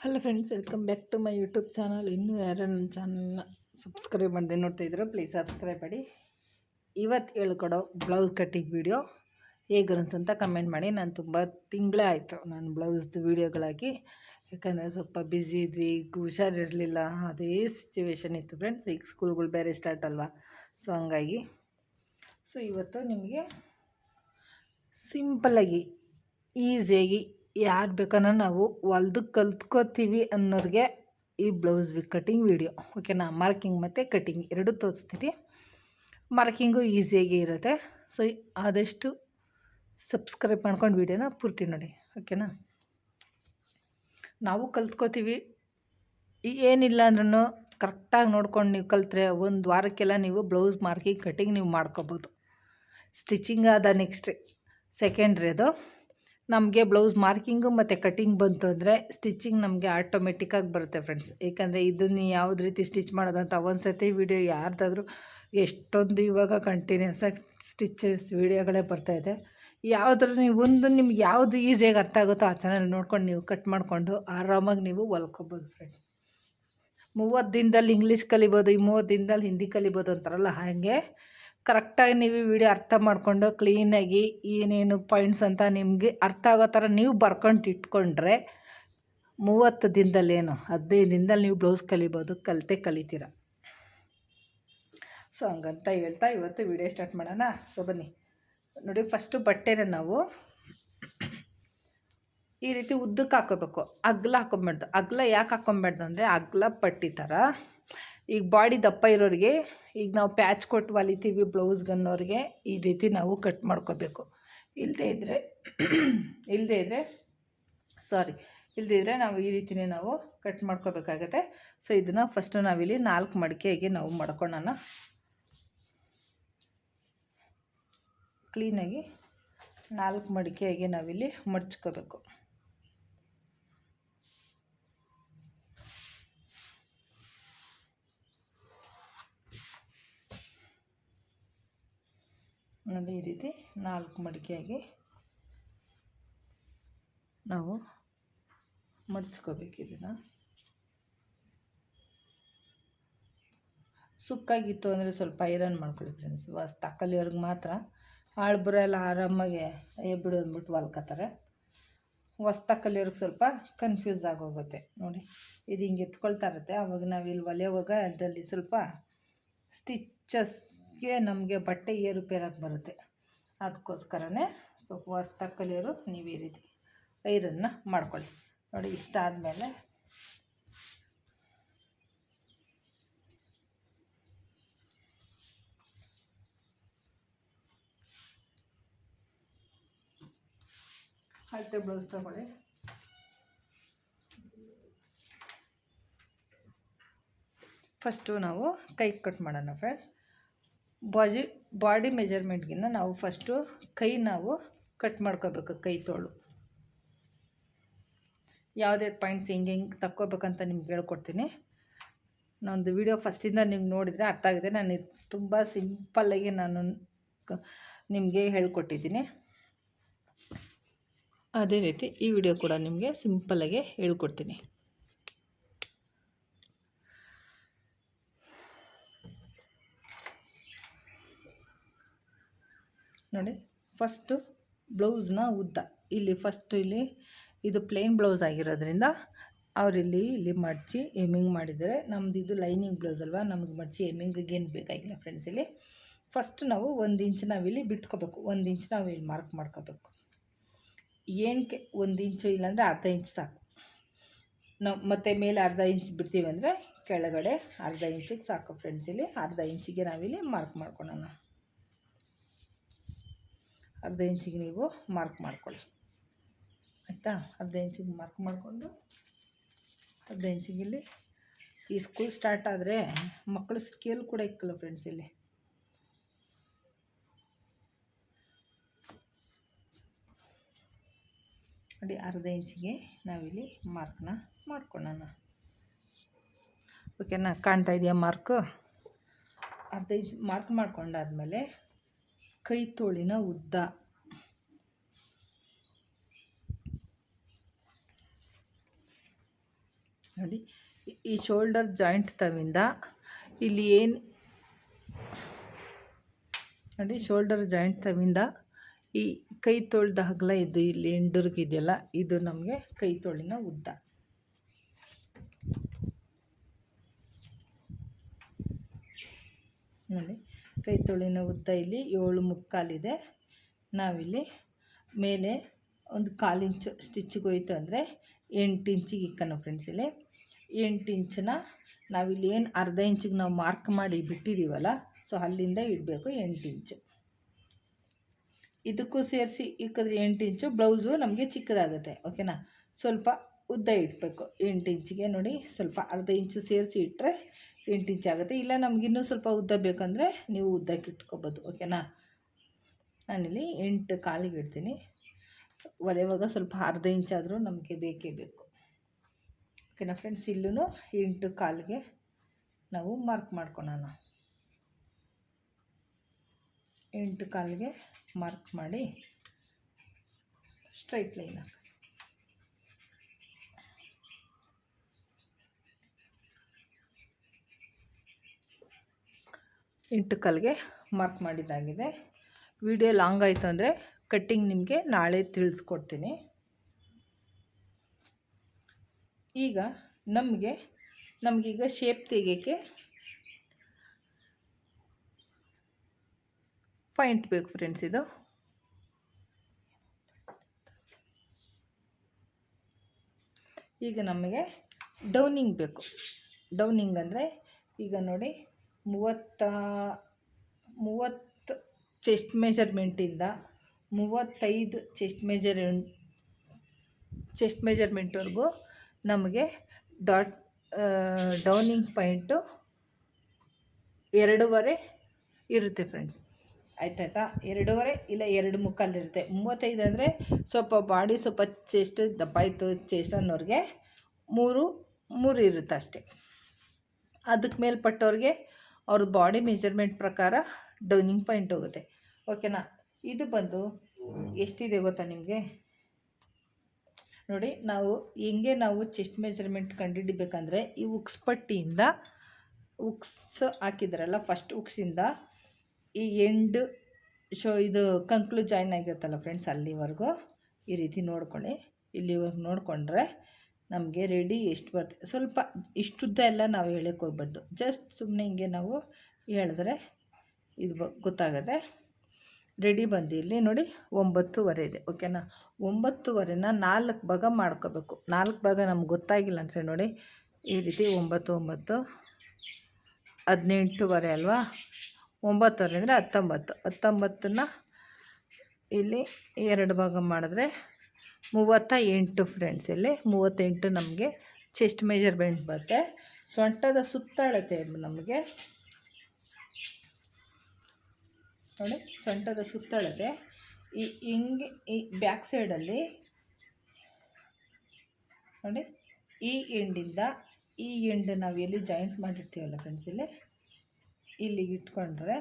Hello friends, welcome back to my YouTube channel. ಇನ್ನೂ ಯಾರು ನನ್ನ ಚಾನಲ್ನ ಸಬ್ಸ್ಕ್ರೈಬ್ ಮಾಡಿದೆ ನೋಡ್ತಾ ಇದ್ರು, ಪ್ಲೀಸ್ ಸಬ್ಸ್ಕ್ರೈಬ್ ಮಾಡಿ. ಇವತ್ತು ಹೇಳ್ಕೊಡೋ ಬ್ಲೌಸ್ ಕಟ್ಟಿಂಗ್ ವೀಡಿಯೋ ಹೇಗೆ ಅಂತ ಕಮೆಂಟ್ ಮಾಡಿ. ನಾನು ತುಂಬ ತಿಂಗಳೇ ಆಯಿತು ನಾನು ಬ್ಲೌಸ್ದು ವೀಡಿಯೋಗಳಾಗಿ, ಯಾಕಂದರೆ ಸ್ವಲ್ಪ ಬ್ಯುಸಿ ಇದ್ವಿ, ಹುಷಾರಿರಲಿಲ್ಲ, ಅದೇ ಸಿಚುವೇಶನ್ ಇತ್ತು ಫ್ರೆಂಡ್ಸ್. ಈಗ ಸ್ಕೂಲ್ಗಳು ಬೇರೆ ಸ್ಟಾರ್ಟ್ ಅಲ್ವಾ, ಸೊ ಹಂಗಾಗಿ ಇವತ್ತು ನಿಮಗೆ ಸಿಂಪಲ್ಲಾಗಿ ಈಸಿಯಾಗಿ ಯಾರು ಬೇಕನ್ನ ನಾವು ಹೊಲ್ದು ಕಲ್ತ್ಕೋತೀವಿ ಅನ್ನೋರಿಗೆ ಈ ಬ್ಲೌಸ್ ಕಟ್ಟಿಂಗ್ ವೀಡಿಯೋ ಓಕೆನಾ. ಮಾರ್ಕಿಂಗ್ ಮತ್ತು ಕಟ್ಟಿಂಗ್ ಎರಡೂ ತೋರಿಸ್ತೀನಿ. ಮಾರ್ಕಿಂಗು ಈಸಿಯಾಗಿ ಇರುತ್ತೆ. ಸೊ ಆದಷ್ಟು ಸಬ್ಸ್ಕ್ರೈಬ್ ಮಾಡ್ಕೊಂಡು ವೀಡಿಯೋನ ಪೂರ್ತಿ ನೋಡಿ, ಓಕೆನಾ. ನಾವು ಕಲ್ತ್ಕೋತೀವಿ, ಏನಿಲ್ಲ ಅಂದ್ರೂ ಕರೆಕ್ಟಾಗಿ ನೋಡ್ಕೊಂಡು ನೀವು ಕಲ್ತ್ರೆ ಒಂದು ವಾರಕ್ಕೆಲ್ಲ ನೀವು ಬ್ಲೌಸ್ ಮಾರ್ಕಿಂಗ್ ಕಟ್ಟಿಂಗ್ ನೀವು ಮಾಡ್ಕೋಬೋದು. ಸ್ಟಿಚಿಂಗ್ ಆದ ನೆಕ್ಸ್ಟ್ ಸೆಕೆಂಡ್ರಿ ಅದು. ನಮಗೆ ಬ್ಲೌಸ್ ಮಾರ್ಕಿಂಗು ಮತ್ತು ಕಟ್ಟಿಂಗ್ ಬಂತು ಅಂದರೆ ಸ್ಟಿಚಿಂಗ್ ನಮಗೆ ಆಟೋಮೆಟಿಕ್ಕಾಗಿ ಬರುತ್ತೆ ಫ್ರೆಂಡ್ಸ್. ಏಕೆಂದರೆ ಇದನ್ನು ಯಾವ್ದು ರೀತಿ ಸ್ಟಿಚ್ ಮಾಡೋದು ಅಂತ ಒಂದು ಸತಿ ವೀಡಿಯೋ ಯಾರ್ದಾದ್ರೂ ಎಷ್ಟೊಂದು ಇವಾಗ ಕಂಟಿನ್ಯೂಸಾಗಿ ಸ್ಟಿಚಸ್ ವೀಡಿಯೋಗಳೇ ಬರ್ತಾಯಿದೆ. ಯಾವುದ್ರೂ ನೀವು ಒಂದು ನಿಮ್ಗೆ ಯಾವುದು ಈಸಿಯಾಗಿ ಅರ್ಥ ಆಗುತ್ತೋ ಆ ಚಾನಲ್ ನೋಡ್ಕೊಂಡು ನೀವು ಕಟ್ ಮಾಡಿಕೊಂಡು ಆರಾಮಾಗಿ ನೀವು ಹೊಲ್ಕೋಬೋದು ಫ್ರೆಂಡ್ಸ್. 30 ದಿನದಲ್ಲಿ ಇಂಗ್ಲೀಷ್ ಕಲಿಬೋದು, ಈ 30 ದಿನದಲ್ಲಿ ಹಿಂದಿ ಕಲಿಬೋದು ಅಂತಾರಲ್ಲ, ಹಾಗೆ ಕರೆಕ್ಟಾಗಿ ನೀವು ವಿಡಿಯೋ ಅರ್ಥ ಮಾಡಿಕೊಂಡು ಕ್ಲೀನಾಗಿ ಏನೇನು ಪಾಯಿಂಟ್ಸ್ ಅಂತ ನಿಮಗೆ ಅರ್ಥ ಆಗೋ ಥರ ನೀವು ಬರ್ಕೊಂಡು ಇಟ್ಕೊಂಡ್ರೆ 30 ದಿನದಲ್ಲೇನು 15 ದಿನದಲ್ಲಿ ನೀವು ಬ್ಲೌಸ್ ಕಲಿಬೋದು, ಕಲಿತೀರ. ಸೊ ಹಂಗಂತ ಹೇಳ್ತಾ ಇವತ್ತು ವಿಡಿಯೋ ಸ್ಟಾರ್ಟ್ ಮಾಡೋಣ. ಸೊ ಬನ್ನಿ ನೋಡಿ. ಫಸ್ಟು ಬಟ್ಟೆನ ನಾವು ಈ ರೀತಿ ಉದ್ದಕ್ಕೆ ಹಾಕೋಬೇಕು, ಅಗಲ ಹಾಕೊಬೇಡ್ದು. ಅಗಲ ಯಾಕೆ ಹಾಕೊಬೇಡ್ದು ಅಂದರೆ ಅಗಲ ಪಟ್ಟಿ ಥರ. ಈಗ ಬಾಡಿ ದಪ್ಪ ಇರೋರಿಗೆ, ಈಗ ನಾವು ಪ್ಯಾಚ್ ಕೊಟ್ಟು ಹೊಲಿತೀವಿ ಬ್ಲೌಸ್ಗನ್ನೋರಿಗೆ ಈ ರೀತಿ ನಾವು ಕಟ್ ಮಾಡ್ಕೋಬೇಕು. ಇಲ್ಲದೇ ಇದ್ದರೆ ನಾವು ಈ ರೀತಿಯೇ ನಾವು ಕಟ್ ಮಾಡ್ಕೋಬೇಕಾಗತ್ತೆ. ಸೊ ಇದನ್ನು ಫಸ್ಟು ನಾವಿಲ್ಲಿ 4 ಮಡಿಕೆಗೆ ನಾವು ಮಾಡ್ಕೊಳ್ಳೋಣ. ಕ್ಲೀನಾಗಿ 4 ಮಡಿಕೆಗೆ ನಾವಿಲ್ಲಿ ಮಡ್ಚ್ಕೋಬೇಕು. ನೋಡಿ, ಈ ರೀತಿ 4 ಮಡಿಕೆಯಾಗಿ ನಾವು ಮಡ್ಚ್ಕೋಬೇಕು. ಇದನ್ನು ಸುಕ್ಕಾಗಿತ್ತು ಅಂದರೆ ಸ್ವಲ್ಪ ಐರನ್ ಮಾಡ್ಕೊಳ್ಳಿ ಫ್ರೆಂಡ್ಸ್. ತಕ್ಕಲಿಯವ್ರಿಗೆ ಮಾತ್ರ, ಆಳ್ಬುರ ಎಲ್ಲ ಆರಾಮಾಗಿ ಬಿಡು ಅಂದ್ಬಿಟ್ಟು ಹೊಲ್ಕೋತಾರೆ. ತಕ್ಕಲಿಯವ್ರಿಗೆ ಸ್ವಲ್ಪ ಕನ್ಫ್ಯೂಸ್ ಆಗೋಗುತ್ತೆ. ನೋಡಿ, ಇದು ಹಿಂಗೆ ಎತ್ಕೊಳ್ತಾ ಇರುತ್ತೆ. ಅವಾಗ ನಾವಿಲ್ಲಿ ಹೊಲಿಯೋವಾಗ ಅದರಲ್ಲಿ ಸ್ವಲ್ಪ ಸ್ಟಿಚಸ್ಗೆ ನಮಗೆ ಬಟ್ಟೆ ಏರುಪೇರಾಗಿ ಬರುತ್ತೆ. ಅದಕ್ಕೋಸ್ಕರನೇ ಸ್ವಲ್ಪ ತಕ್ಕಲಿಯವರು ನೀವು ಈ ರೀತಿ ಐರನ್ನ ಮಾಡ್ಕೊಳ್ಳಿ. ನೋಡಿ, ಇಷ್ಟ ಆದಮೇಲೆ ಅಳತೆ ಬ್ಲೌಸ್ ತಗೊಳ್ಳಿ. ಫಸ್ಟು ನಾವು ಕೈ ಕಟ್ ಮಾಡೋಣ ಫ್ರೆಂಡ್ಸ್. ಬಾಡಿ ಮೆಜರ್ಮೆಂಟ್ಗಿನ್ನ ನಾವು ಫಸ್ಟು ಕೈ ನಾವು ಕಟ್ ಮಾಡ್ಕೋಬೇಕು. ಕೈ ತೋಳು ಯಾವುದೇ ಪಾಯಿಂಟ್ಸ್ ಹೆಂಗೆ ತಕ್ಕೋಬೇಕಂತ ನಿಮ್ಗೆ ಹೇಳ್ಕೊಡ್ತೀನಿ. ನಾನೊಂದು ವಿಡಿಯೋ ಫಸ್ಟಿಂದ ನೀವು ನೋಡಿದರೆ ಅರ್ಥ ಆಗಿದೆ. ನಾನು ತುಂಬ ಸಿಂಪಲ್ಲಾಗಿ ನಾನು ನಿಮಗೆ ಹೇಳ್ಕೊಟ್ಟಿದ್ದೀನಿ. ಅದೇ ರೀತಿ ಈ ವಿಡಿಯೋ ಕೂಡ ನಿಮಗೆ ಸಿಂಪಲ್ಲಾಗಿ ಹೇಳ್ಕೊಡ್ತೀನಿ. ನೋಡಿ, ಫಸ್ಟು ಬ್ಲೌಸ್ನ ಉದ್ದ ಇಲ್ಲಿ ಇದು ಪ್ಲೇನ್ ಬ್ಲೌಸ್ ಆಗಿರೋದ್ರಿಂದ ಅವರಿಲ್ಲಿ ಮಡಚಿ ಎಮ್ಮಿಂಗ್ ಮಾಡಿದರೆ, ನಮ್ಮದು ಇದು ಲೈನಿಂಗ್ ಬ್ಲೌಸ್ ಅಲ್ವಾ, ನಮಗೆ ಮಡಚಿ ಎಮ್ಮಿಂಗಿಗೆ ಏನು ಬೇಕಾಗಿಲ್ಲ ಫ್ರೆಂಡ್ಸ್. ಇಲ್ಲಿ ಫಸ್ಟ್ ನಾವು 1 ಇಂಚ್ ನಾವಿಲ್ಲಿ ಬಿಟ್ಕೋಬೇಕು. 1 ಇಂಚ್ ನಾವು ಇಲ್ಲಿ ಮಾರ್ಕ್ ಮಾಡ್ಕೋಬೇಕು. ಏನಕ್ಕೆ 1 ಇಂಚು ಇಲ್ಲಾಂದರೆ ಅರ್ಧ ಇಂಚ್ ಸಾಕು. ನಾವು ಮತ್ತೆ ಮೇಲೆ ಅರ್ಧ ಇಂಚ್ ಬಿಡ್ತೀವಿ ಅಂದರೆ ಕೆಳಗಡೆ ಅರ್ಧ ಇಂಚಿಗೆ ಸಾಕು ಫ್ರೆಂಡ್ಸ್. ಇಲ್ಲಿ ಅರ್ಧ ಇಂಚಿಗೆ ನಾವಿಲ್ಲಿ ಮಾರ್ಕ್ ಮಾಡ್ಕೊಳ್ಳೋಣ. ಅರ್ಧ ಇಂಚಿಗೆ ನೀವು ಮಾರ್ಕ್ ಮಾಡ್ಕೊಳ್ಳಿ, ಆಯಿತಾ. ಅರ್ಧ ಇಂಚಿಗೆ ಮಾರ್ಕ್ ಮಾಡಿಕೊಂಡು ಅರ್ಧ ಇಂಚಿಗೆ ಇಲ್ಲಿ ಈ ಸ್ಕೂಲ್ ಸ್ಟಾರ್ಟ್ ಆದರೆ ಮಕ್ಕಳು ಸ್ಕೇಲ್ ಕೂಡ ಇಕ್ಕಲ್ಲ ಫ್ರೆಂಡ್ಸ್. ಇಲ್ಲಿ ನೋಡಿ, ಅರ್ಧ ಇಂಚಿಗೆ ನಾವಿಲ್ಲಿ ಮಾರ್ಕ್ನ ಮಾಡ್ಕೊಳ್ಳೋಣ. ಓಕೆನಾ, ಕಾಣ್ತಾ ಇದೆಯಾ ಮಾರ್ಕು? ಅರ್ಧ ಇಂಚ್ ಮಾರ್ಕ್ ಮಾಡ್ಕೊಂಡಾದ್ಮೇಲೆ ಕೈ ತೋಳಿನ ಉದ್ದ ನೋಡಿ ಈ ಶೋಲ್ಡರ್ ಜಾಯಿಂಟ್ ತವಿಂದ ಇಲ್ಲಿ ಏನು ನೋಡಿ, ಶೋಲ್ಡರ್ ಜಾಯಿಂಟ್ ತವಿಂದ ಈ ಕೈ ತೋಳ್ದ ಅಗಲ ಇದು ಇಲ್ಲಿ ಎಂಡರ್ಗಿದೆಯಲ್ಲ, ಇದು ನಮಗೆ ಕೈ ತೋಳಿನ ಉದ್ದ. ನೋಡಿ ಕೈ ತೋಳಿನ ಉದ್ದ ಇಲ್ಲಿ 7.75 ಇದೆ. ನಾವಿಲ್ಲಿ ಮೇಲೆ ಒಂದು 1/4 ಇಂಚು ಸ್ಟಿಚ್ಚಿಗೆ ಹೋಯ್ತು ಅಂದರೆ 8 ಇಂಚಿಗೆ ಇಕ್ಕಣ ಫ್ರೆಂಡ್ಸ್. ಇಲ್ಲಿ 8 ಇಂಚನ್ನ ನಾವಿಲ್ಲಿ ಏನು ಅರ್ಧ ಇಂಚಿಗೆ ನಾವು ಮಾರ್ಕ್ ಮಾಡಿ ಬಿಟ್ಟಿದ್ದೀವಲ್ಲ, ಸೊ ಅಲ್ಲಿಂದ ಇಡಬೇಕು 8 ಇಂಚು. ಇದಕ್ಕೂ ಸೇರಿಸಿ ಇಕ್ಕಿದ್ರೆ 8 ಇಂಚು, ಬ್ಲೌಸು ನಮಗೆ ಚಿಕ್ಕದಾಗುತ್ತೆ. ಓಕೆನಾ, ಸ್ವಲ್ಪ ಉದ್ದ ಇಡಬೇಕು 8 ಇಂಚಿಗೆ. ನೋಡಿ, ಸ್ವಲ್ಪ ಅರ್ಧ ಇಂಚು ಸೇರಿಸಿ ಇಟ್ಟರೆ 8 ಇಂಚ್ ಆಗುತ್ತೆ. ಇಲ್ಲ ನಮಗಿನ್ನೂ ಸ್ವಲ್ಪ ಉದ್ದ ಬೇಕಂದರೆ ನೀವು ಉದ್ದಕ್ಕೆ ಇಟ್ಕೊಬೋದು. ಓಕೆನಾ, ನಾನಿಲ್ಲಿ 8.25 ಇಡ್ತೀನಿ. ಹೊಲೆವಾಗ ಸ್ವಲ್ಪ ಅರ್ಧ ಇಂಚಾದರೂ ನಮಗೆ ಬೇಕೇ ಬೇಕು. ಓಕೆನಾ ಫ್ರೆಂಡ್ಸ್, ಇಲ್ಲೂ 8.25ಗೆ ನಾವು ಮಾರ್ಕ್ ಮಾಡ್ಕೊಳ್ಳೋಣ. 8.25ಗೆ ಮಾರ್ಕ್ ಮಾಡಿ ಸ್ಟ್ರೈಟ್ ಲೈನ್ ಹಾಕಿ. ಎಂಟು ಕಾಲಿಗೆ ಮಾರ್ಕ್ ಮಾಡಿದ್ದಾಗಿದೆ. ವಿಡಿಯೋ ಲಾಂಗ್ ಆಯಿತು ಅಂದರೆ ಕಟ್ಟಿಂಗ್ ನಿಮಗೆ ನಾಳೆ ತಿಳಿಸ್ಕೊಡ್ತೀನಿ. ಈಗ ನಮಗೀಗ ಶೇಪ್ ತೆಗೆಯೋಕ್ಕೆ ಪಾಯಿಂಟ್ ಬೇಕು ಫ್ರೆಂಡ್ಸ್. ಇದು ಈಗ ನಮಗೆ ಡೌನಿಂಗ್ ಬೇಕು. ಡೌನಿಂಗ್ ಅಂದರೆ ಈಗ ನೋಡಿ 30 ಚೆಸ್ಟ್ ಮೆಜರ್ಮೆಂಟಿಂದ 35 ಚೆಸ್ಟ್ ಮೆಜರ್ಮೆಂಟ್ವರೆಗೂ ನಮಗೆ ಡೌನಿಂಗ್ ಪಾಯಿಂಟು 2.5 ಇರುತ್ತೆ ಫ್ರೆಂಡ್ಸ್. ಆಯ್ತಾಯ್ತಾ, 2.5 ಇಲ್ಲ 2.25 ಇರುತ್ತೆ. 35 ಅಂದರೆ ಸ್ವಲ್ಪ ಬಾಡಿ ಸ್ವಲ್ಪ ಚೆಸ್ಟ್ ದಪ್ಪ ಆಯಿತು ಚೆಸ್ಟ್ ಅನ್ನೋರಿಗೆ 3 ಇರುತ್ತೆ ಅಷ್ಟೇ. ಅದಕ್ಕೆ ಮೇಲ್ಪಟ್ಟವ್ರಿಗೆ ಅವ್ರ ಬಾಡಿ ಮೆಜರ್ಮೆಂಟ್ ಪ್ರಕಾರ ಡೌನಿಂಗ್ ಪಾಯಿಂಟ್ ಹೋಗುತ್ತೆ. ಓಕೆನಾ, ಇದು ಬಂದು ಎಷ್ಟಿದೆ ಗೊತ್ತಾ ನಿಮಗೆ? ನೋಡಿ, ನಾವು ಚೆಸ್ಟ್ ಮೆಜರ್ಮೆಂಟ್ ಕಂಡುಹಿಡಿಬೇಕಂದ್ರೆ ಈ ಉಕ್ಸ್ ಪಟ್ಟಿಯಿಂದ ಉಕ್ಸ್ ಹಾಕಿದ್ರಲ್ಲ, ಫಸ್ಟ್ ಉಕ್ಸಿಂದ ಈ ಎಂಡ್ ಇದು ಕಂಕ್ಲು ಜಾಯಿನ್ ಆಗಿರುತ್ತಲ್ಲ ಫ್ರೆಂಡ್ಸ್, ಅಲ್ಲಿವರೆಗೂ ಈ ರೀತಿ ನೋಡ್ಕೊಳ್ಳಿ. ಇಲ್ಲಿವರೆಗೂ ನೋಡಿಕೊಂಡ್ರೆ ನಮಗೆ ರೆಡಿ ಎಷ್ಟು ಬರ್ತದೆ. ಸ್ವಲ್ಪ ಇಷ್ಟುದ್ದ ಎಲ್ಲ ನಾವು ಹೇಳಕ್ಕೆ ಹೋಗ್ಬಾರ್ದು, ಜಸ್ಟ್ ಸುಮ್ಮನೆ ಹಿಂಗೆ ನಾವು ಹೇಳಿದ್ರೆ ಇದು ಗೊತ್ತಾಗುತ್ತೆ. ರೆಡಿ ಬಂದು ಇಲ್ಲಿ ನೋಡಿ 9.25 ಇದೆ. ಓಕೆನಾ, 9.25ನ 4 ಭಾಗ ಮಾಡ್ಕೋಬೇಕು. 4 ಭಾಗ ನಮ್ಗೆ ಗೊತ್ತಾಗಿಲ್ಲ ಅಂದರೆ ನೋಡಿ ಈ ರೀತಿ 9 9 18.25 ಅಲ್ವಾ, 9 ಅಂದರೆ 19. 19ನ ಇಲ್ಲಿ 2 ಭಾಗ ಮಾಡಿದ್ರೆ 38 ಫ್ರೆಂಡ್ಸ್. ಇಲ್ಲಿ 38 ನಮಗೆ ಚೆಸ್ಟ್ ಮೆಜರ್ಮೆಂಟ್ ಬರುತ್ತೆ. ಸೊಂಟದ ಸುತ್ತಳತೆ ನಮಗೆ ನೋಡಿ, ಸೊಂಟದ ಸುತ್ತಳತೆ ಹಿಂಗೆ ಈ ಬ್ಯಾಕ್ ಸೈಡಲ್ಲಿ ನೋಡಿ, ಈ ಎಂಡಿಂದ ಈ ಎಂಡ್ ನಾವು ಎಲ್ಲಿ ಜಾಯಿಂಟ್ ಮಾಡಿರ್ತೀವಲ್ಲ ಫ್ರೆಂಡ್ಸ್, ಇಲ್ಲಿಗೆ ಇಟ್ಕೊಂಡ್ರೆ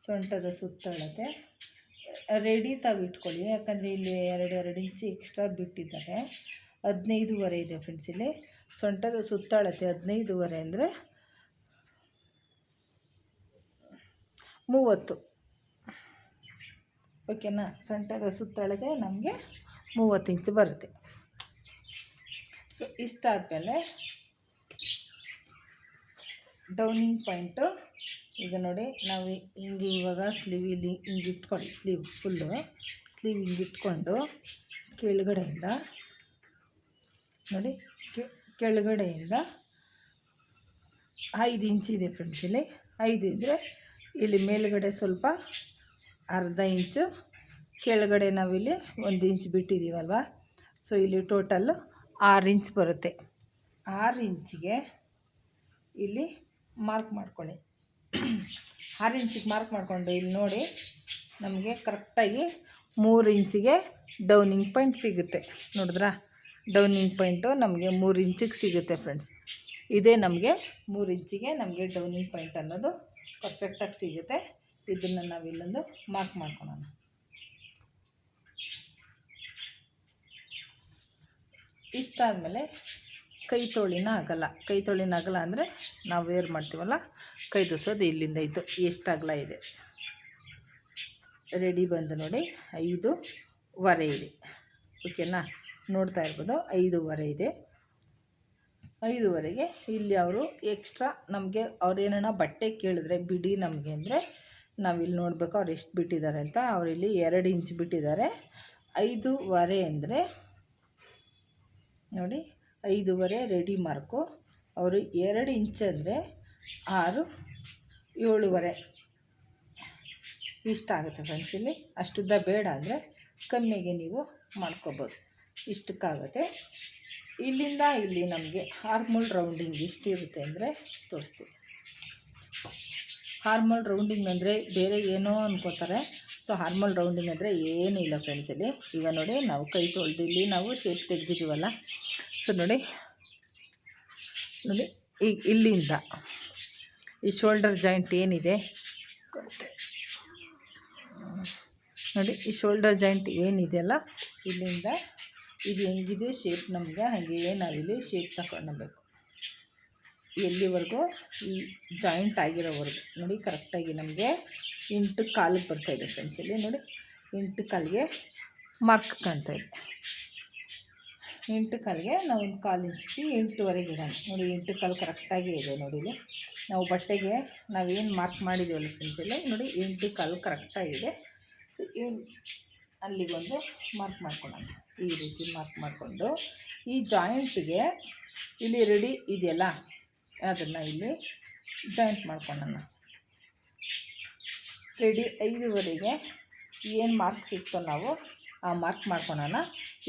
ಸೊಂಟದ ಸುತ್ತಳತೆ ರೆಡಿ ತಾವು ಇಟ್ಕೊಳ್ಳಿ. ಯಾಕಂದರೆ ಇಲ್ಲಿ 2 ಇಂಚು ಎಕ್ಸ್ಟ್ರಾ ಬಿಟ್ಟಿದ್ದಾರೆ. 15.25 ಇದೆ ಫ್ರೆಂಡ್ಸ್. ಇಲ್ಲಿ ಸೊಂಟದ ಸುತ್ತಳತೆ 15.25 ಅಂದರೆ 30. ಓಕೆನಾ, ಸೊಂಟದ ಸುತ್ತಳತೆ ನಮಗೆ 30 ಇಂಚು ಬರುತ್ತೆ. ಸೊ ಇಷ್ಟಾದಮೇಲೆ ಡೌನಿಂಗ್ ಪಾಯಿಂಟು ಈಗ ನೋಡಿ, ನಾವು ಹಿಂಗೆ ಇವಾಗ ಸ್ಲೀವ್ ಇಲ್ಲಿ ಹಿಂಗೆ ಇಟ್ಕೊಳ್ಳಿ. ಸ್ಲೀವ್ ಹಿಂಗೆ ಇಟ್ಕೊಂಡು ಕೆಳಗಡೆಯಿಂದ ನೋಡಿ, ಕೆಳಗಡೆಯಿಂದ 5 ಇಂಚಿದೆ ಫ್ರೆಂಡ್ಸ್. ಇಲ್ಲಿ 5 ಇದ್ದರೆ ಇಲ್ಲಿ ಮೇಲುಗಡೆ ಸ್ವಲ್ಪ ಅರ್ಧ ಇಂಚು, ಕೆಳಗಡೆ ನಾವಿಲ್ಲಿ 1 ಇಂಚ್ ಬಿಟ್ಟಿದ್ದೀವಲ್ವ, ಸೊ ಇಲ್ಲಿ ಟೋಟಲ್ಲು 6 ಇಂಚ್ ಬರುತ್ತೆ. 6 ಇಂಚಿಗೆ ಇಲ್ಲಿ ಮಾರ್ಕ್ ಮಾಡ್ಕೊಳ್ಳಿ. 6 ಇಂಚಿಗೆ ಮಾರ್ಕ್ ಮಾಡಿಕೊಂಡು ಇಲ್ಲಿ ನೋಡಿ ನಮಗೆ ಕರೆಕ್ಟಾಗಿ 3 ಇಂಚಿಗೆ ಡೌನಿಂಗ್ ಪಾಯಿಂಟ್ ಸಿಗುತ್ತೆ. ನೋಡಿದ್ರಾ, ಡೌನಿಂಗ್ ಪಾಯಿಂಟು ನಮಗೆ 3 ಇಂಚಿಗೆ ಸಿಗುತ್ತೆ ಫ್ರೆಂಡ್ಸ್. ಇದೇ ನಮಗೆ 3 ಇಂಚಿಗೆ ನಮಗೆ ಡೌನಿಂಗ್ ಪಾಯಿಂಟ್ ಅನ್ನೋದು ಪರ್ಫೆಕ್ಟಾಗಿ ಸಿಗುತ್ತೆ. ಇದನ್ನು ನಾವು ಇಲ್ಲೊಂದು ಮಾರ್ಕ್ ಮಾಡ್ಕೊಳ್ಳೋಣ. ಇಷ್ಟಾದಮೇಲೆ ಕೈ ತೋಳಿನ ಅಗಲ ಅಂದರೆ ನಾವು ವೇರ್ ಮಾಡ್ತೀವಲ್ಲ ಕೈ ದೋಸೋದು ಇಲ್ಲಿಂದ ಇದು ಎಷ್ಟು ಅಗಲ ಇದೆ ರೆಡಿ ಬಂದು ನೋಡಿ 5.25 ಇದೆ. ಓಕೆನಾ, ನೋಡ್ತಾ ಇರ್ಬೋದು 5.25 ಇದೆ. 5.25ಗೆ ಇಲ್ಲಿ ಅವರು ಎಕ್ಸ್ಟ್ರಾ ನಮಗೆ ಅವ್ರು ಏನಾರ ಬಟ್ಟೆ ಕೇಳಿದ್ರೆ ಬಿಡಿ ನಮಗೆ ಅಂದರೆ ನಾವಿಲ್ಲಿ ನೋಡಬೇಕು ಅವ್ರು ಎಷ್ಟು ಬಿಟ್ಟಿದ್ದಾರೆ ಅಂತ. ಅವರಿಲ್ಲಿ 2 ಇಂಚ್ ಬಿಟ್ಟಿದ್ದಾರೆ. 5.25 ಅಂದರೆ ನೋಡಿ 5.25 ರೆಡಿ ಮಾರ್ಕು. ಅವರು 2 ಇಂಚ್ ಅಂದರೆ 6, 7.25 ಇಷ್ಟ ಆಗುತ್ತೆ ಫ್ರೆಂಡ್ಸ್. ಇಲ್ಲಿ ಅಷ್ಟುದ್ದ ಬೇಡ ಅಂದರೆ ಕಮ್ಮಿಗೆ ನೀವು ಮಾಡ್ಕೋಬೋದು, ಇಷ್ಟಕ್ಕಾಗುತ್ತೆ. ಇಲ್ಲಿಂದ ಇಲ್ಲಿ ನಮಗೆ ಹಾರ್ಮೋಲ್ ರೌಂಡಿಂಗ್ ಇಷ್ಟಿರುತ್ತೆ ಅಂದರೆ ತೋರಿಸ್ತೀವಿ. ಹಾರ್ಮೋಲ್ ರೌಂಡಿಂಗ್ ಅಂದರೆ ಬೇರೆ ಏನೋ ಅನ್ಕೋತಾರೆ. ಸೊ ಹಾರ್ಮೋಲ್ ರೌಂಡಿಂಗ್ ಅಂದರೆ ಏನೂ ಇಲ್ಲ ಫ್ರೆಂಡ್ಸ್. ಇಲ್ಲಿ ಈಗ ನೋಡಿ ನಾವು ಕೈ ತೊಳೆದು ಇಲ್ಲಿ ನಾವು ಶೇಪ್ ತೆಗೆದಿದ್ದೀವಲ್ಲ. ಸೊ ನೋಡಿ ಈಗ ಇಲ್ಲಿಂದ ಈ ಶೋಲ್ಡರ್ ಜಾಯಿಂಟ್ ಏನಿದೆ ನೋಡಿ, ಈ ಶೋಲ್ಡರ್ ಜಾಯಿಂಟ್ ಏನಿದೆಯಲ್ಲ ಇಲ್ಲಿಂದ ಇದು ಹೆಂಗಿದೆ ಶೇಪ್ ನಮಗೆ ಹಾಗೆಯೇ ನಾವಿಲ್ಲಿ ಶೇಪ್ ತಗೊಳ್ಬೇಕು. ಎಲ್ಲಿವರೆಗೂ ಈ ಜಾಯಿಂಟ್ ಆಗಿರೋವರೆಗೂ ನೋಡಿ ಕರೆಕ್ಟಾಗಿ ನಮಗೆ 8 ಕಾಲಿಗೆ ಬರ್ತಾಯಿದೆ ಫ್ರೆಂಡ್ಸ್. ಇಲ್ಲಿ ನೋಡಿ 8 ಕಾಲಿಗೆ ಮಾರ್ಕ್ ಕಾಣ್ತಾಯಿದೆ. 8 ಕಾಲಿಗೆ ನಾವು 1 ಕಾಲು ಇಂಚಿಗೆ 8.25 ಇಡೋಣ. ನೋಡಿ 8 ಕಾಲು ಕರೆಕ್ಟಾಗಿ ಇದೆ. ನೋಡಿ ಇಲ್ಲಿ ನಾವು ಬಟ್ಟೆಗೆ ನಾವೇನು ಮಾರ್ಕ್ ಮಾಡಿದ್ದೀವಲ್ಲ ಫ್ರೆಂಡ್ಸ್, ಇಲ್ಲಿ ನೋಡಿ 8 ಕಾಲು ಕರೆಕ್ಟಾಗಿದೆ. ಸೊ ಅಲ್ಲಿಗೊಂದು ಮಾರ್ಕ್ ಮಾಡ್ಕೊಳ್ಳೋಣ. ಈ ರೀತಿ ಮಾರ್ಕ್ ಮಾಡಿಕೊಂಡು ಈ ಜಾಯಿಂಟಿಗೆ ಇಲ್ಲಿ ರೆಡಿ ಇದೆಯಲ್ಲ ಅದನ್ನು ಇಲ್ಲಿ ಜಾಯಿಂಟ್ ಮಾಡ್ಕೊಳ್ಳೋಣ. ರೆಡಿ 5.25ಗೆ ಏನು ಮಾರ್ಕ್ ಸಿಕ್ತೋ ನಾವು ಆ ಮಾರ್ಕ್ ಮಾಡ್ಕೊಳ್ಳೋಣ.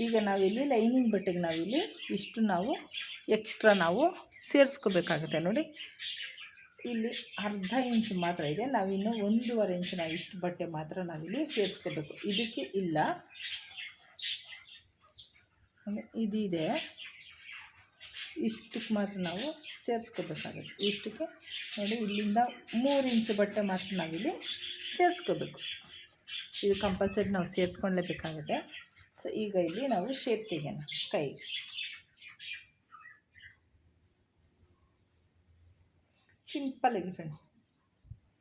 ಈಗ ನಾವಿಲ್ಲಿ ಲೈನಿಂಗ್ ಬಟ್ಟೆಗೆ ನಾವಿಲ್ಲಿ ಇಷ್ಟು ನಾವು ಎಕ್ಸ್ಟ್ರಾ ನಾವು ಸೇರಿಸ್ಕೋಬೇಕಾಗುತ್ತೆ. ನೋಡಿ ಇಲ್ಲಿ ಅರ್ಧ ಇಂಚ್ ಮಾತ್ರ ಇದೆ, ನಾವಿನ್ನು 1.25 ಇಂಚ್ ನಾವು ಇಷ್ಟು ಬಟ್ಟೆ ಮಾತ್ರ ನಾವಿಲ್ಲಿ ಸೇರಿಸ್ಕೋಬೇಕು. ಇದಕ್ಕೆ ಇಲ್ಲ ಇದಿದೆ, ಇಷ್ಟಕ್ಕೆ ಮಾತ್ರ ನಾವು ಸೇರಿಸ್ಕೋಬೇಕಾಗುತ್ತೆ. ಇಷ್ಟಕ್ಕೆ ನೋಡಿ ಇಲ್ಲಿಂದ 3 ಇಂಚ್ ಬಟ್ಟೆ ಮಾತ್ರ ನಾವಿಲ್ಲಿ ಸೇರಿಸ್ಕೋಬೇಕು. ಇದು ಕಂಪಲ್ಸರಿ ನಾವು ಸೇರಿಸ್ಕೊಳ್ಳೇಬೇಕಾಗುತ್ತೆ. ಸೊ ಈಗ ಇಲ್ಲಿ ನಾವು ಶೇಪ್ ತೆಗೆಯೋಣ. ಕೈ ಸಿಂಪಲಾಗಿ ಫ್ರೆಂಡ್,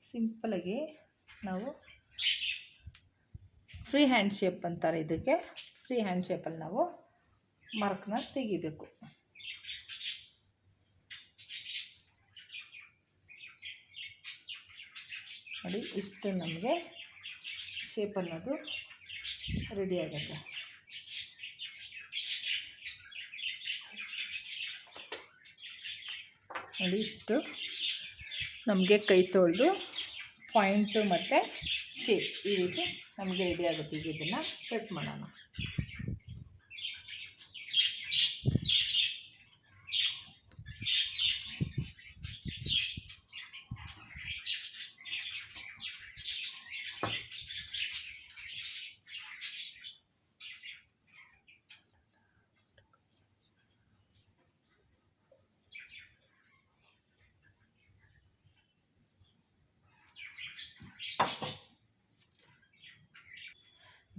ಸಿಂಪಲಾಗಿ ನಾವು ಫ್ರೀ ಹ್ಯಾಂಡ್ ಶೇಪ್ ಅಂತಾರೆ ಇದಕ್ಕೆ. ಫ್ರೀ ಹ್ಯಾಂಡ್ ಶೇಪಲ್ಲಿ ನಾವು ಮಾರ್ಕ್ನ ತೆಗಿಬೇಕು. ನೋಡಿ ಇಷ್ಟು ನಮಗೆ ಶೇಪ್ ಅನ್ನೋದು ರೆಡಿ ಆಗುತ್ತೆ. ನೋಡಿ ಇಷ್ಟು ನಮಗೆ ಕೈ ತೊಳೆದು ಪಾಯಿಂಟು ಮತ್ತು ಶೇಪ್ ಈ ರೀತಿ ನಮಗೆ ರೆಡಿ ಆಗುತ್ತೆ. ಈಗ ಇದನ್ನು ಕಟ್ ಮಾಡೋಣ.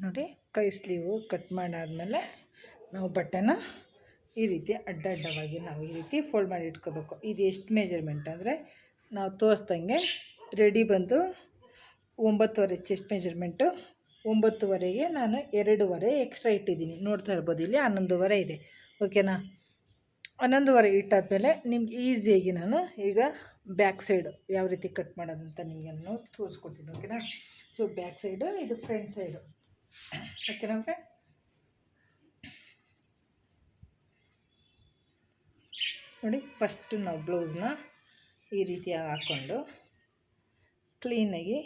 ನೋಡಿ ಕೈ ಸ್ಲೀವು ಕಟ್ ಮಾಡಾದಮೇಲೆ ನಾವು ಬಟ್ಟೆನ ಈ ರೀತಿ ಅಡ್ಡವಾಗಿ ನಾವು ಈ ರೀತಿ ಫೋಲ್ಡ್ ಮಾಡಿ ಇಟ್ಕೋಬೇಕು. ಇದು ಎಷ್ಟು ಮೆಜರ್ಮೆಂಟ್ ಅಂದರೆ ನಾವು ತೋರಿಸ್ದಂಗೆ ರೆಡಿ ಬಂದು 9.25 ಚೆಸ್ಟ್ ಮೆಜರ್ಮೆಂಟು. 9.25ಗೆ ನಾನು 2.25 ಎಕ್ಸ್ಟ್ರಾ ಇಟ್ಟಿದ್ದೀನಿ. ನೋಡ್ತಾ ಇರ್ಬೋದು ಇಲ್ಲಿ 11.25 ಇದೆ. ಓಕೆನಾ, 11.25 ಇಟ್ಟಾದಮೇಲೆ ನಿಮ್ಗೆ ಈಸಿಯಾಗಿ ನಾನು ಈಗ ಬ್ಯಾಕ್ ಸೈಡು ಯಾವ ರೀತಿ ಕಟ್ ಮಾಡೋದಂತ ನಿಮಗೆ ನಾನು ತೋರಿಸ್ಕೊಡ್ತೀನಿ. ಓಕೆನಾ, ಸೊ ಬ್ಯಾಕ್ ಸೈಡು ಇದು ಫ್ರಂಟ್ ಸೈಡು. ಓಕೆನಾ ಫ್ರೆಂಡ್, ನೋಡಿ ಫಸ್ಟು ನಾವು ಬ್ಲೌಸ್ನ ಈ ರೀತಿಯಾಗಿ ಹಾಕ್ಕೊಂಡು ಕ್ಲೀನಾಗಿ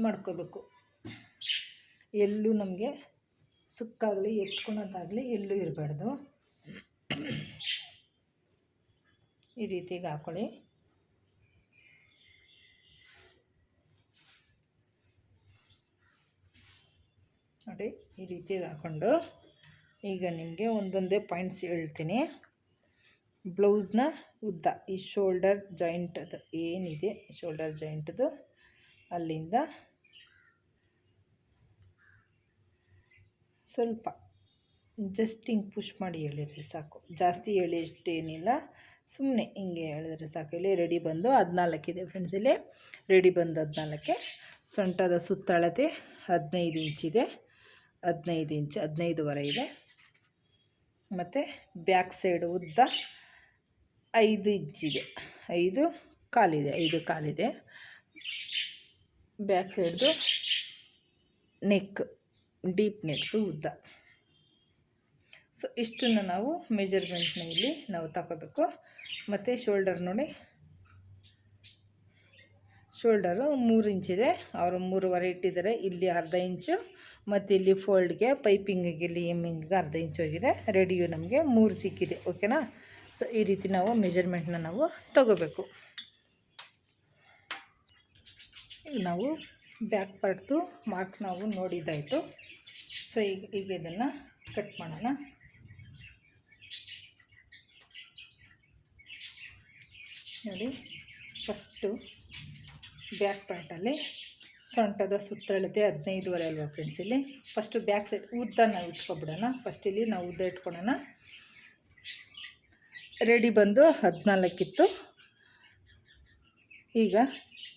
ಮಾಡ್ಕೋಬೇಕು. ಎಲ್ಲೂ ನಮಗೆ ಸುಕ್ಕಾಗಲಿ ಎತ್ಕೊಳೋದಾಗಲಿ ಎಲ್ಲೂ ಇರಬಾರ್ದು. ಈ ರೀತಿಗೆ ಹಾಕ್ಕೊಳ್ಳಿ. ನೋಡಿ ಈ ರೀತಿಗೆ ಹಾಕ್ಕೊಂಡು ಈಗ ನಿಮಗೆ ಒಂದೊಂದೇ ಪಾಯಿಂಟ್ಸ್ ಹೇಳ್ತೀನಿ. ಬ್ಲೌಸ್ನ ಉದ್ದ ಈ ಶೋಲ್ಡರ್ ಜಾಯಿಂಟದು ಏನಿದೆ, ಶೋಲ್ಡರ್ ಜಾಯಿಂಟದು ಅಲ್ಲಿಂದ ಸ್ವಲ್ಪ ಜಸ್ಟ್ ಹಿಂಗೆ ಪುಷ್ ಮಾಡಿ ಎಳೀರಿ ಸಾಕು, ಜಾಸ್ತಿ ಎಳಿ ಅಷ್ಟೇನಿಲ್ಲ, ಸುಮ್ಮನೆ ಹಿಂಗೆ ಎಳೆದ್ರೆ ಸಾಕು. ಇಲ್ಲಿ ರೆಡಿ ಬಂದು 14 ಇದೆ ಫ್ರೆಂಡ್ಸ್. ಇಲ್ಲಿ ರೆಡಿ ಬಂದು 14. ಸೊಂಟದ ಸುತ್ತಳತೆ 15 ಇಂಚಿದೆ, 15 ಇಂಚ್ 15.5 ಇದೆ. ಮತ್ತು ಬ್ಯಾಕ್ ಸೈಡ್ ಉದ್ದ 5 ಇಂಚಿದೆ, 5 ಕಾಲಿದೆ, 5 ಕಾಲಿದೆ. ಬ್ಯಾಕ್ ಸೈಡ್ದು ನೆಕ್ ಡೀಪ್ ನೆಕ್ದು ಉದ್ದ. ಸೊ ಇಷ್ಟನ್ನು ನಾವು ಮೆಜರ್ಮೆಂಟ್ನ ಇಲ್ಲಿ ನಾವು ತಗೋಬೇಕು. ಮತ್ತು ಶೋಲ್ಡರ್ ನೋಡಿ, ಶೋಲ್ಡರು 3 ಇಂಚಿದೆ, ಅವರು 3.5 ಇಟ್ಟಿದ್ದಾರೆ. ಇಲ್ಲಿ ಅರ್ಧ ಇಂಚು, ಮತ್ತು ಇಲ್ಲಿ ಫೋಲ್ಡ್ಗೆ ಪೈಪಿಂಗಿಗೆ ಇಲ್ಲಿ ಎಮ್ಮಿಂಗಿಗೆ ಅರ್ಧ ಇಂಚು ಹೋಗಿದೆ. ರೆಡಿಯು ನಮಗೆ 3 ಸಿಕ್ಕಿದೆ. ಓಕೆನಾ? ಸೊ ಈ ರೀತಿ ನಾವು ಮೆಜರ್ಮೆಂಟ್ನ ನಾವು ತಗೋಬೇಕು. ಈಗ ನಾವು ಬ್ಯಾಕ್ ಪಾರ್ಟ್ದು ಮಾರ್ಕ್ ನಾವು ನೋಡಿದ್ದಾಯಿತು. ಸೊ ಈಗ ಇದನ್ನು ಕಟ್ ಮಾಡೋಣ. ನೋಡಿ, ಫಸ್ಟು ಬ್ಯಾಕ್ ಪಾರ್ಟಲ್ಲಿ ಸೊಂಟದ ಸುತ್ತಳತೆ 15.5 ಅಲ್ವಾ ಫ್ರೆಂಡ್ಸ್. ಇಲ್ಲಿ ಫಸ್ಟು ಬ್ಯಾಕ್ ಸೈಡ್ ಉದ್ದ ನಾವು ಇಟ್ಕೊಬಿಡೋಣ. ಫಸ್ಟ್ ಇಲ್ಲಿ ನಾವು ಉದ್ದ ಇಟ್ಕೊಳ್ಳೋಣ. ರೆಡಿ ಬಂದು 14 ಇತ್ತು. ಈಗ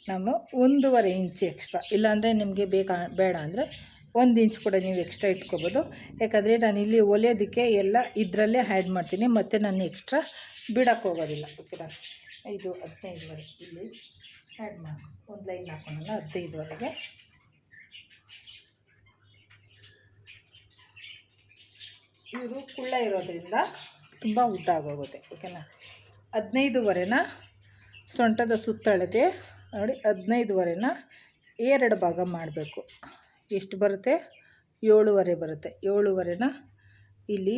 ನಾವು 1.5 ಇಂಚ್ ಎಕ್ಸ್ಟ್ರಾ, ಇಲ್ಲಾಂದರೆ ನಿಮಗೆ ಬೇಡ ಅಂದರೆ 1 ಇಂಚ್ ಕೂಡ ನೀವು ಎಕ್ಸ್ಟ್ರಾ ಇಟ್ಕೊಬೋದು. ಯಾಕಂದರೆ ನಾನು ಇಲ್ಲಿ ಹೊಲಿಯೋದಕ್ಕೆ ಎಲ್ಲ ಇದರಲ್ಲೇ ಆ್ಯಡ್ ಮಾಡ್ತೀನಿ, ಮತ್ತು ನಾನು ಎಕ್ಸ್ಟ್ರಾ ಬಿಡೋಕ್ಕೆ ಹೋಗೋದಿಲ್ಲ. ಓಕೆನಾ? ಇದು 15.5 ಇಲ್ಲಿ ಆ್ಯಡ್ ಮಾಡಿ ಒಂದು ಲೈನ್ ಹಾಕೋಣ 15ವರೆಗೆ. ಇವರು ಕುಳ್ಳ ಇರೋದ್ರಿಂದ ತುಂಬ ಉದ್ದ ಆಗೋಗುತ್ತೆ. ಓಕೆನಾ? 15.5ನ ಸೊಂಟದ ಸುತ್ತಳತೆ ನೋಡಿ, 15.5ನ 2 ಭಾಗ ಮಾಡಬೇಕು. ಎಷ್ಟು ಬರುತ್ತೆ? 7.5 ಬರುತ್ತೆ. 7.5ನ ಇಲ್ಲಿ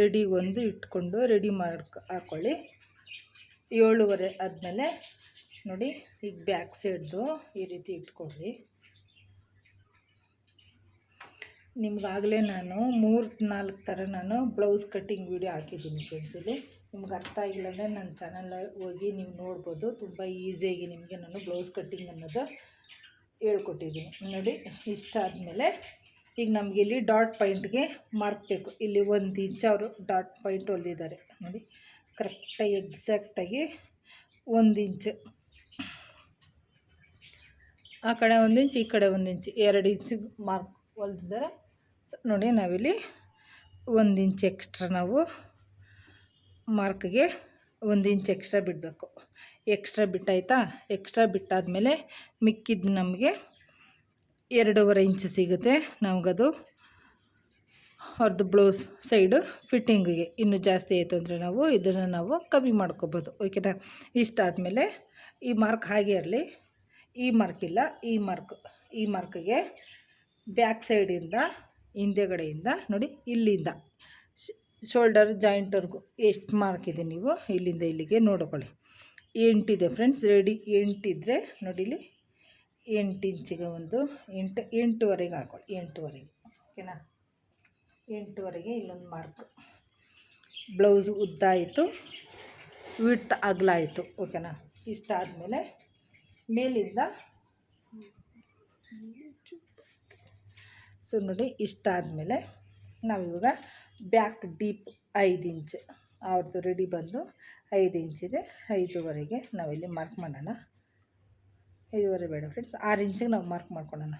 ರೆಡಿ ಒಂದು ಇಟ್ಕೊಂಡು ರೆಡಿ ಹಾಕ್ಕೊಳ್ಳಿ. 7.5 ಆದಮೇಲೆ ನೋಡಿ, ಈಗ ಬ್ಯಾಕ್ ಸೈಡ್ದು ಈ ರೀತಿ ಇಟ್ಕೊಳ್ಳಿ. ನಿಮ್ಗಾಗಲೇ ನಾನು 3-4 ಥರ ನಾನು ಬ್ಲೌಸ್ ಕಟ್ಟಿಂಗ್ ವೀಡಿಯೋ ಹಾಕಿದ್ದೀನಿ ಫ್ರೆಂಡ್ಸ್. ಇಲ್ಲಿ ನಿಮ್ಗೆ ಅರ್ಥ ಆಗಿಲ್ಲ ಅಂದರೆ ನನ್ನ ಚಾನಲ್ ಹೋಗಿ ನೀವು ನೋಡ್ಬೋದು. ತುಂಬ ಈಸಿಯಾಗಿ ನಿಮಗೆ ನಾನು ಬ್ಲೌಸ್ ಕಟ್ಟಿಂಗ್ ಅನ್ನೋದು ಹೇಳ್ಕೊಟ್ಟಿದ್ದೀನಿ. ನೋಡಿ, ಇಷ್ಟ ಆದಮೇಲೆ ಈಗ ನಮಗೆ ಇಲ್ಲಿ ಡಾಟ್ ಪಾಯಿಂಟ್ಗೆ ಮಾರ್ಕ್ ಬೇಕು. ಇಲ್ಲಿ 1 ಇಂಚ್ ಅವರು ಡಾಟ್ ಪಾಯಿಂಟ್ ಹೊಲ್ದಿದ್ದಾರೆ ನೋಡಿ, ಕರೆಕ್ಟಾಗಿ ಎಕ್ಸಾಕ್ಟಾಗಿ 1 ಇಂಚ್, ಆ ಕಡೆ 1 ಇಂಚ್, ಈ ಕಡೆ 1 ಇಂಚ್, 2 ಇಂಚಿಗೆ ಮಾರ್ಕ್ ಹೊಲ್ದಿದ್ದಾರೆ. ಸೊ ನೋಡಿ, ನಾವಿಲ್ಲಿ 1 ಇಂಚ್ ಎಕ್ಸ್ಟ್ರಾ ನಾವು ಮಾರ್ಕ್ಗೆ 1 ಇಂಚ್ ಎಕ್ಸ್ಟ್ರಾ ಬಿಡಬೇಕು. ಎಕ್ಸ್ಟ್ರಾ ಬಿಟ್ಟಾಯ್ತಾ? ಎಕ್ಸ್ಟ್ರಾ ಬಿಟ್ಟಾದಮೇಲೆ ಮಿಕ್ಕಿದ್ದು ನಮಗೆ 2.5 ಇಂಚ್ ಸಿಗುತ್ತೆ ನಮಗದು ಅವ್ರದ್ದು ಬ್ಲೌಸ್ ಸೈಡು ಫಿಟ್ಟಿಂಗಿಗೆ. ಇನ್ನೂ ಜಾಸ್ತಿ ಆಯಿತು ಅಂದರೆ ನಾವು ಇದನ್ನು ನಾವು ಕಮ್ಮಿ ಮಾಡ್ಕೋಬೋದು. ಓಕೆನಾ? ಇಷ್ಟಾದಮೇಲೆ ಈ ಮಾರ್ಕ್ ಹಾಗೆ ಇರಲಿ. ಈ ಮಾರ್ಕ್ ಇಲ್ಲ, ಈ ಮಾರ್ಕ್ಗೆ ಬ್ಯಾಕ್ ಸೈಡಿಂದ ಹಿಂದೆಗಡೆಯಿಂದ ನೋಡಿ, ಇಲ್ಲಿಂದ ಶೋಲ್ಡರ್ ಜಾಯಿಂಟ್ವರೆಗೂ ಎಷ್ಟು ಮಾರ್ಕ್ ಇದೆ ನೀವು ಇಲ್ಲಿಂದ ಇಲ್ಲಿಗೆ ನೋಡ್ಕೊಳ್ಳಿ. 8 ಇದೆ ಫ್ರೆಂಡ್ಸ್. ರೆಡಿ 8 ಇದ್ದರೆ ನೋಡಿ, ಇಲ್ಲಿ 8 ಇಂಚಿಗೆ ಒಂದು 8.5 ಹಾಕೊಳ್ಳಿ. 8.5 ಓಕೆನಾ? 8.5 ಇಲ್ಲೊಂದು ಮಾರ್ಕ್. ಬ್ಲೌಸ್ ಉದ್ದ ಆಯಿತು, ವಿಡ್ತ್ ಅಗಲ ಆಯಿತು. ಓಕೆನಾ? ಇಷ್ಟ ಆದಮೇಲೆ ಮೇಲಿಂದ ಸೊ ನೋಡಿ, ಇಷ್ಟ ಆದಮೇಲೆ ನಾವಿವಾಗ ಬ್ಯಾಕ್ ಡೀಪ್ 5 ಇಂಚ್ ಅವ್ರದ್ದು ರೆಡಿ ಬಂದು 5 ಇಂಚಿದೆ. 5.5ಗೆ ನಾವಿಲ್ಲಿ ಮಾರ್ಕ್ ಮಾಡೋಣ. 5.5 ಬೇಡ ಫ್ರೆಂಡ್ಸ್, 6 ಇಂಚಿಗೆ ನಾವು ಮಾರ್ಕ್ ಮಾಡ್ಕೊಳ್ಳೋಣ.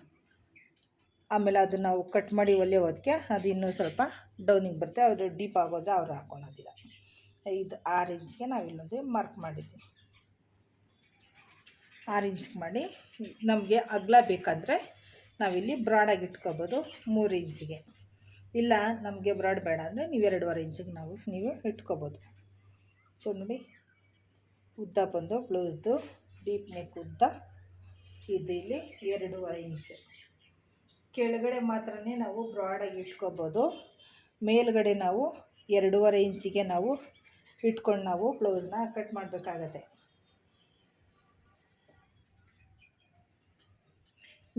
ಆಮೇಲೆ ಅದು ನಾವು ಕಟ್ ಮಾಡಿ ಹೊಲಿಯೋದಕ್ಕೆ ಅದು ಇನ್ನೂ ಸ್ವಲ್ಪ ಡೌನಿಗೆ ಬರುತ್ತೆ. ಅವರು ಡೀಪ್ ಆಗೋದ್ರೆ ಅವರು ಹಾಕ್ಕೊಳೋದಿಲ್ಲ. 6 ಇಂಚಿಗೆ ನಾವು ಇಲ್ಲೊಂದು ಮಾರ್ಕ್ ಮಾಡಿದ್ದೀವಿ. 6 ಇಂಚಿಗೆ ಮಾಡಿ ನಮಗೆ ಅಗಲ ಬೇಕಂದರೆ ನಾವಿಲ್ಲಿ ಬ್ರಾಡಾಗಿ ಇಟ್ಕೋಬೋದು 3 ಇಂಚಿಗೆ. ಇಲ್ಲ ನಮಗೆ ಬ್ರಾಡ್ ಬೇಡ ಅಂದರೆ ನೀವು 2.5 ಇಂಚಿಗೆ ನೀವು ಇಟ್ಕೋಬೋದು. ಸೊ ನೋಡಿ, ಉದ್ದ ಬಂದು ಬ್ಲೌಸ್ದು ಡೀಪ್ ನೆಕ್ ಉದ್ದ ಇದು ಇಲ್ಲಿ 2.5 ಇಂಚು. ಕೆಳಗಡೆ ಮಾತ್ರನೇ ನಾವು ಬ್ರಾಡಾಗಿ ಇಟ್ಕೋಬೋದು. ಮೇಲ್ಗಡೆ ನಾವು 2.5 ಇಂಚಿಗೆ ನಾವು ಇಟ್ಕೊಂಡು ನಾವು ಬ್ಲೌಸ್ನ ಕಟ್ ಮಾಡಬೇಕಾಗತ್ತೆ.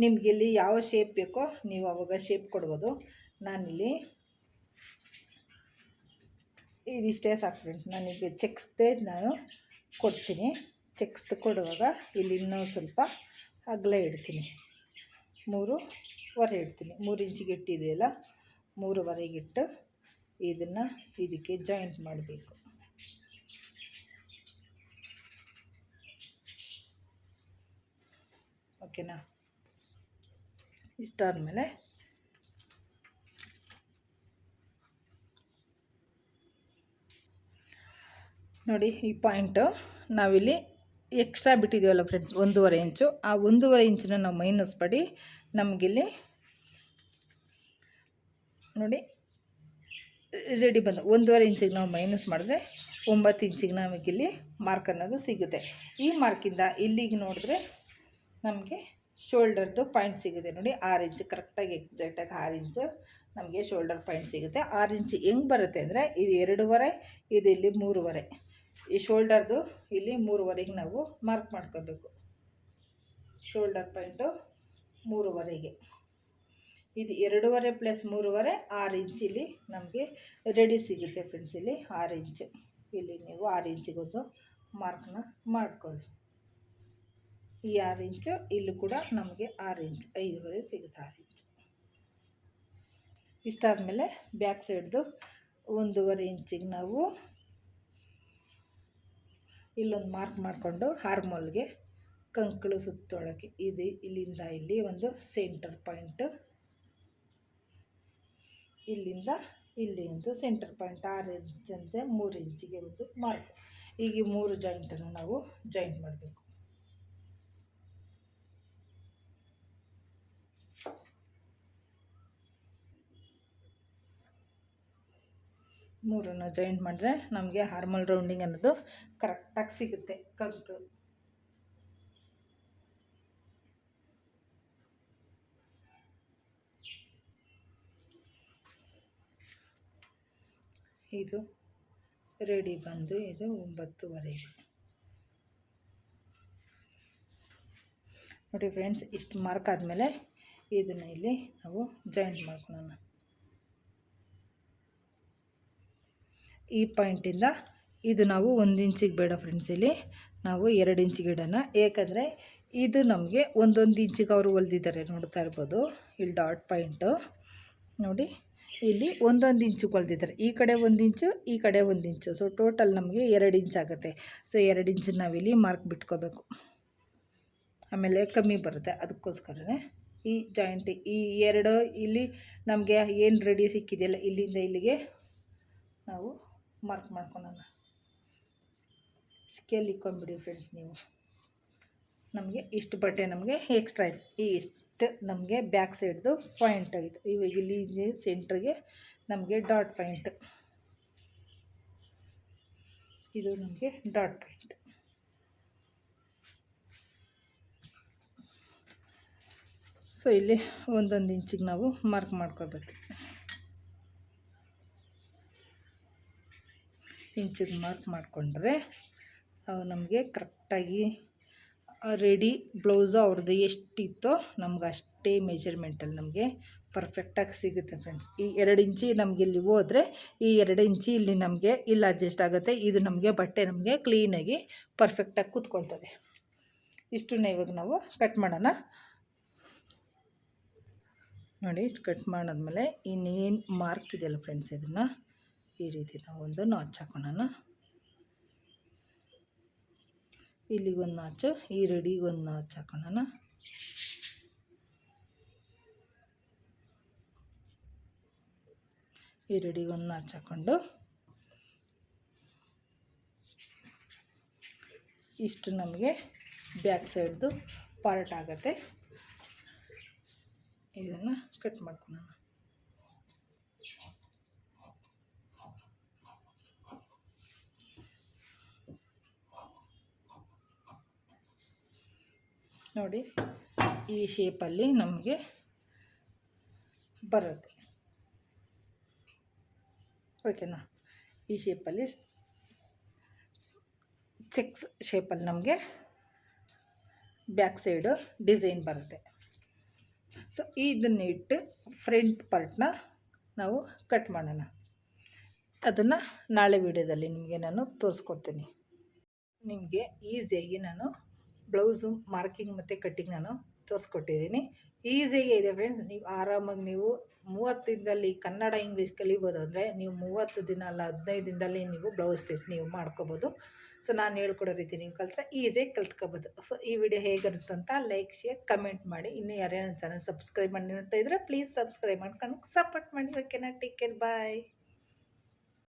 ನಿಮಗಿಲ್ಲಿ ಯಾವ ಶೇಪ್ ಬೇಕೋ ನೀವು ಆವಾಗ ಶೇಪ್ ಕೊಡ್ಬೋದು. ನಾನಿಲ್ಲಿ ಇದಿಷ್ಟೇ ಸಾಕು ಫ್ರೆಂಡ್ಸ್. ನಾನೀಗ ಚೆಕ್ಸ್ದೇ ನಾನು ಕೊಡ್ತೀನಿ. ಚೆಕ್ಸ್ದು ಕೊಡುವಾಗ ಇಲ್ಲಿ ಇನ್ನೂ ಸ್ವಲ್ಪ ಅಗಲ ಇಡ್ತೀನಿ. 3.5 ಇಡ್ತೀನಿ. 3 ಇಂಚಿಗೆ ಇಟ್ಟಿದೆಯಲ್ಲ, 3.5 ಇಟ್ಟು ಇದನ್ನು ಇದಕ್ಕೆ ಜಾಯಿಂಟ್ ಮಾಡಬೇಕು. ಓಕೆನಾ? ಇಷ್ಟಾದಮೇಲೆ ನೋಡಿ, ಈ ಪಾಯಿಂಟು ನಾವಿಲ್ಲಿ ಎಕ್ಸ್ಟ್ರಾ ಬಿಟ್ಟಿದ್ದೀವಲ್ಲ ಫ್ರೆಂಡ್ಸ್ 1.5 ಇಂಚು, ಆ 1.5 ಇಂಚನ್ನ ನಾವು ಮೈನಸ್ ಮಾಡಿ ನಮಗಿಲ್ಲಿ ನೋಡಿ ರೆಡಿ ಬಂದು 1.5 ಇಂಚಿಗೆ ನಾವು ಮೈನಸ್ ಮಾಡಿದ್ರೆ 9 ಇಂಚಿಗೆ ನಮಗಿಲ್ಲಿ ಮಾರ್ಕ್ ಅನ್ನೋದು ಸಿಗುತ್ತೆ. ಈ ಮಾರ್ಕಿಂದ ಇಲ್ಲಿಗೆ ನೋಡಿದ್ರೆ ನಮಗೆ ಶೋಲ್ಡರ್ದು ಪಾಯಿಂಟ್ ಸಿಗುತ್ತೆ. ನೋಡಿ 6 ಇಂಚು ಕರೆಕ್ಟಾಗಿ ಎಕ್ಸಾಕ್ಟಾಗಿ 6 ಇಂಚು ನಮಗೆ ಶೋಲ್ಡರ್ ಪಾಯಿಂಟ್ ಸಿಗುತ್ತೆ. 6 ಇಂಚು ಹೆಂಗೆ ಬರುತ್ತೆ ಅಂದರೆ ಇದು 2.5, ಇದು ಇಲ್ಲಿ 3.5. ಈ ಶೋಲ್ಡರ್ದು ಇಲ್ಲಿ 3.5ಗೆ ನಾವು ಮಾರ್ಕ್ ಮಾಡ್ಕೋಬೇಕು. ಶೋಲ್ಡರ್ ಪಾಯಿಂಟು 3.5ಗೆ, ಇದು 2.5 + 3.5 6 ಇಂಚಿಲಿ ನಮಗೆ ರೆಡಿ ಸಿಗುತ್ತೆ ಫ್ರೆಂಡ್ಸ್. ಇಲ್ಲಿ 6 ಇಂಚು, ಇಲ್ಲಿ ನೀವು 6 ಇಂಚಿಗೊಂದು ಮಾರ್ಕ್ನ ಮಾಡ್ಕೊಳ್ಳಿ. ಈ 6 ಇಂಚು ಇಲ್ಲೂ ಕೂಡ ನಮಗೆ 6 ಇಂಚು, 5.5 ಸಿಗುತ್ತೆ 6 ಇಂಚು. ಇಷ್ಟಾದಮೇಲೆ ಬ್ಯಾಕ್ ಸೈಡ್ದು 1.5 ಇಂಚಿಗೆ ನಾವು ಇಲ್ಲೊಂದು ಮಾರ್ಕ್ ಮಾಡಿಕೊಂಡು ಆರ್ಮೋಲ್ಗೆ ಕಂಕಳು ಸುತ್ತೊಳಗೆ ಇದು ಇಲ್ಲಿಂದ ಇಲ್ಲಿ ಒಂದು ಸೆಂಟರ್ ಪಾಯಿಂಟ್, ಇಲ್ಲಿಂದ ಇಲ್ಲಿ ಒಂದು ಸೆಂಟರ್ ಪಾಯಿಂಟ್ 6 ಇಂಚಂತೆ 3 ಇಂಚಿಗೆ ಒಂದು ಮಾರ್ಕ್. ಈಗ 3 ಜಾಯಿಂಟನ್ನು ನಾವು ಜಾಯಿಂಟ್ ಮಾಡಬೇಕು. ಮೂರನ್ನು ಜಾಯಿಂಟ್ ಮಾಡಿದ್ರೆ ನಮಗೆ ಹಾರ್ಮಲ್ ರೌಂಡಿಂಗ್ ಅನ್ನೋದು ಕರೆಕ್ಟಾಗಿ ಸಿಗುತ್ತೆ. ಕಂಕಳು ಇದು ರೆಡಿ ಬಂದು ಇದು 9.5. ನೋಡಿ ಫ್ರೆಂಡ್ಸ್, ಇಷ್ಟು ಮಾರ್ಕ್ ಆದಮೇಲೆ ಇದನ್ನು ಇಲ್ಲಿ ನಾವು ಜಾಯಿಂಟ್ ಮಾಡ್ಕೊಳ್ಳೋಣ. ಈ ಪಾಯಿಂಟಿಂದ ಇದು ನಾವು 1 ಇಂಚಿಗೆ ಬೇಡ ಫ್ರೆಂಡ್ಸ್, ಇಲ್ಲಿ ನಾವು 2 ಇಂಚಿಗೆ ಇಡೋಣ. ಏಕೆಂದರೆ ಇದು ನಮಗೆ 1 ಇಂಚಿಗೆ ಅವರು ಹೊಲ್ದಿದ್ದಾರೆ, ನೋಡ್ತಾ ಇರ್ಬೋದು. ಇಲ್ಲಿ ಡಾಟ್ ಪಾಯಿಂಟು ನೋಡಿ, ಇಲ್ಲಿ 1 ಇಂಚು ಹೊಲ್ದಿದ್ದಾರೆ. ಈ ಕಡೆ 1 ಇಂಚು, ಈ ಕಡೆ 1 ಇಂಚು. ಸೊ ಟೋಟಲ್ ನಮಗೆ 2 ಇಂಚ್ ಆಗುತ್ತೆ. ಸೊ 2 ಇಂಚು ನಾವಿಲ್ಲಿ ಮಾರ್ಕ್ ಬಿಟ್ಕೋಬೇಕು. ಆಮೇಲೆ ಕಮ್ಮಿ ಬರುತ್ತೆ, ಅದಕ್ಕೋಸ್ಕರನೇ ಈ ಜಾಯಿಂಟ್ ಈ 2 ಇಲ್ಲಿ ನಮಗೆ ಏನು ರೆಡಿ ಸಿಕ್ಕಿದೆಯಲ್ಲ ಇಲ್ಲಿಂದ ಇಲ್ಲಿಗೆ ನಾವು ಮಾರ್ಕ್ ಮಾಡ್ಕೊಳ್ಳೋಣ. ಸ್ಕೇಲ್ ಇಕ್ಕೊಂಬಿಡಿ ಫ್ರೆಂಡ್ಸ್ ನೀವು. ನಮಗೆ ಇಷ್ಟು ಬಟ್ಟೆ ನಮಗೆ ಎಕ್ಸ್ಟ್ರಾ ಇದೆ. ಈ ಇಷ್ಟು ನಮಗೆ ಬ್ಯಾಕ್ ಸೈಡ್ದು ಪಾಯಿಂಟ್ ಆಗಿದೆ. ಇವಾಗ ಇಲ್ಲಿ ಸೆಂಟ್ರಿಗೆ ನಮಗೆ ಡಾಟ್ ಪಾಯಿಂಟ್, ಇದು ನಮಗೆ ಡಾಟ್ ಪಾಯಿಂಟ್. ಸೊ ಇಲ್ಲಿ 1 ಇಂಚಿಗೆ ನಾವು ಮಾರ್ಕ್ ಮಾಡ್ಕೋಬೇಕು. ಇಂಚಿಗೆ ಮಾರ್ಕ್ ಮಾಡಿಕೊಂಡ್ರೆ ನಮಗೆ ಕರೆಕ್ಟಾಗಿ ರೆಡಿ ಬ್ಲೌಸು ಅವ್ರದ್ದು ಎಷ್ಟಿತ್ತೋ ನಮ್ಗೆ ಅಷ್ಟೇ ಮೆಜರ್ಮೆಂಟಲ್ಲಿ ನಮಗೆ ಪರ್ಫೆಕ್ಟಾಗಿ ಸಿಗುತ್ತೆ ಫ್ರೆಂಡ್ಸ್. ಈ 2 ಇಂಚಿ ನಮಗೆ ಇಲ್ಲಿ ಹೋದರೆ ಈ 2 ಇಂಚಿ ಇಲ್ಲಿ ನಮಗೆ ಇಲ್ಲಿ ಅಡ್ಜಸ್ಟ್ ಆಗುತ್ತೆ. ಇದು ನಮಗೆ ಬಟ್ಟೆ ನಮಗೆ ಕ್ಲೀನಾಗಿ ಪರ್ಫೆಕ್ಟಾಗಿ ಕೂತ್ಕೊಳ್ತದೆ. ಇಷ್ಟನ್ನ ಇವಾಗ ನಾವು ಕಟ್ ಮಾಡೋಣ. ನೋಡಿ, ಇಷ್ಟು ಕಟ್ ಮಾಡಾದ್ಮೇಲೆ ಇನ್ನೇನು ಮಾರ್ಕ್ ಇದೆಯಲ್ಲ ಫ್ರೆಂಡ್ಸ್, ಇದನ್ನು ಈ ರೀತಿ ನಾವು ಒಂದು ನಾಚ್ ಹಾಕೋಣ. ಇಲ್ಲಿಗೊಂದು ನಾಚು, ಈ ರೆಡಿಗೊಂದು ನಾಚ್ ಹಾಕೋಣ. ಈ ರೆಡಿಗೊಂದು ನಾಚ್ ಹಾಕ್ಕೊಂಡು ಇಷ್ಟು ನಮಗೆ ಬ್ಯಾಕ್ ಸೈಡ್ದು ಪಾರ್ಟ್ ಆಗುತ್ತೆ. ಇದನ್ನು ಕಟ್ ಮಾಡ್ಕೊಳ್ಳೋಣ. ನೋಡಿ, ಈ ಶೇಪಲ್ಲಿ ನಮಗೆ ಬರುತ್ತೆ. ಓಕೆನಾ? ಈ ಶೇಪಲ್ಲಿ ಚೆಕ್ಸ್ ಶೇಪಲ್ಲಿ ನಮಗೆ ಬ್ಯಾಕ್ ಸೈಡು ಡಿಸೈನ್ ಬರುತ್ತೆ. ಸೊ ಇದನ್ನು ಇಟ್ಟು ಫ್ರಂಟ್ ಪಾರ್ಟ್ನ ನಾವು ಕಟ್ ಮಾಡೋಣ. ಅದನ್ನು ನಾಳೆ ವಿಡಿಯೋದಲ್ಲಿ ನಿಮಗೆ ನಾನು ತೋರಿಸ್ಕೊಡ್ತೀನಿ. ನಿಮಗೆ ಈಸಿಯಾಗಿ ನಾನು ಬ್ಲೌಸು ಮಾರ್ಕಿಂಗ್ ಮತ್ತು ಕಟ್ಟಿಂಗ್ ನಾನು ತೋರಿಸ್ಕೊಟ್ಟಿದ್ದೀನಿ. ಈಸಿಯಾಗಿ ಇದೆ ಫ್ರೆಂಡ್ಸ್. ನೀವು ಆರಾಮಾಗಿ ನೀವು 30 ದಿನದಲ್ಲಿ ಕನ್ನಡ ಇಂಗ್ಲೀಷ್ ಕಲಿಬೋದು ಅಂದರೆ ನೀವು 30 ದಿನ ಅಲ್ಲ 15 ದಿನದಲ್ಲಿ ನೀವು ಬ್ಲೌಸ್ ಸ್ಟಿಚ್ ನೀವು ಮಾಡ್ಕೋಬೋದು. ಸೊ ನಾನು ಹೇಳ್ಕೊಡೋ ರೀತಿ ನೀವು ಕಲಿತ್ರೆ ಈಸಿಯಾಗಿ ಕಲ್ತ್ಕೋಬೋದು. ಸೊ ಈ ವಿಡಿಯೋ ಹೇಗೆ ಅನಿಸ್ತು ಅಂತ ಲೈಕ್ ಶೇರ್ ಕಮೆಂಟ್ ಮಾಡಿ. ಇನ್ನೂ ಯಾರ್ಯಾರು ಚಾನಲ್ ಸಬ್ಸ್ಕ್ರೈಬ್ ಮಾಡಿ ನೋಡ್ತಾ ಇದ್ರೆ ಪ್ಲೀಸ್ ಸಬ್ಸ್ಕ್ರೈಬ್ ಮಾಡ್ಕೊಂಡು ಸಪೋರ್ಟ್ ಮಾಡಿ. ಓಕೆನಾ? ಟೇಕ್ ಕೇರ್, ಬಾಯ್.